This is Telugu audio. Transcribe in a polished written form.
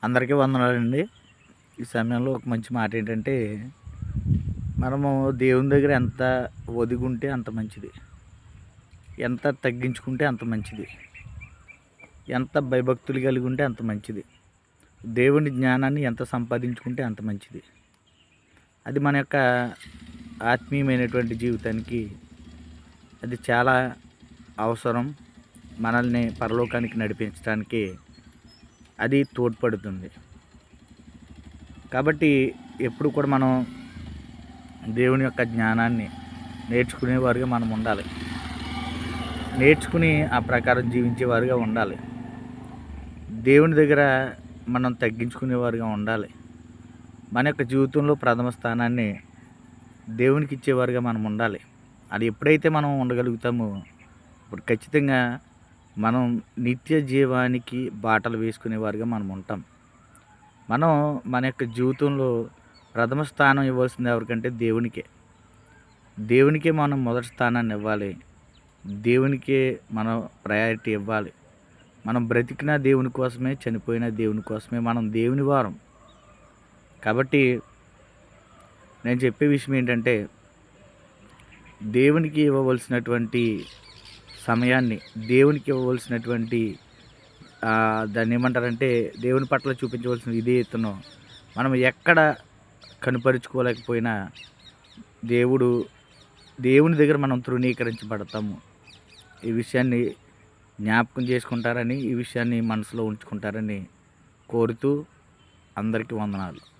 అందరికీ వందనాలండి. ఈ సమయంలో ఒక మంచి మాట ఏంటంటే, మనము దేవుని దగ్గర ఎంత ఒదిగుంటే అంత మంచిది. ఎంత తగ్గించుకుంటే అంత మంచిది. ఎంత భయభక్తులు కలిగి ఉంటే అంత మంచిది. దేవుని జ్ఞానాన్ని ఎంత సంపాదించుకుంటే అంత మంచిది. అది మన యొక్క ఆత్మీయమైనటువంటి జీవితానికి అది చాలా అవసరం. మనల్ని పరలోకానికి నడిపించడానికి అది తోడ్పడుతుంది. కాబట్టి ఎప్పుడు కూడా మనం దేవుని యొక్క జ్ఞానాన్ని నేర్చుకునేవారుగా మనం ఉండాలి. నేర్చుకుని ఆ ప్రకారం జీవించేవారుగా ఉండాలి. దేవుని దగ్గర మనం తగ్గించుకునేవారుగా ఉండాలి. మన యొక్క జీవితంలో ప్రథమ స్థానాన్ని దేవునికి ఇచ్చేవారుగా మనం ఉండాలి. అది ఎప్పుడైతే మనం ఉండగలుగుతామో ఇప్పుడు ఖచ్చితంగా మనం నిత్య జీవానికి బాటలు వేసుకునేవారుగా మనం ఉంటాం. మనం మన యొక్క జీవితంలో ప్రథమ స్థానం ఇవ్వాల్సింది ఎవరికంటే దేవునికే. దేవునికే మనం మొదటి స్థానాన్ని ఇవ్వాలి. దేవునికే మనం ప్రయారిటీ ఇవ్వాలి. మనం బ్రతికిన దేవుని కోసమే, చనిపోయిన దేవుని కోసమే, మనం దేవుని వారం. కాబట్టి నేను చెప్పే విషయం ఏంటంటే, దేవునికి ఇవ్వవలసినటువంటి సమయాన్ని, దేవునికి ఇవ్వవలసినటువంటి దాన్ని ఏమంటారంటే దేవుని పట్ల చూపించవలసిన విధేయతను మనం ఎక్కడ కనుపరుచుకోలేకపోయినా దేవుని దగ్గర మనం తృణీకరించబడతాము. ఈ విషయాన్ని జ్ఞాపకం చేసుకుంటారని, ఈ విషయాన్ని మనసులో ఉంచుకుంటారని కోరుతూ అందరికీ వందనాలు.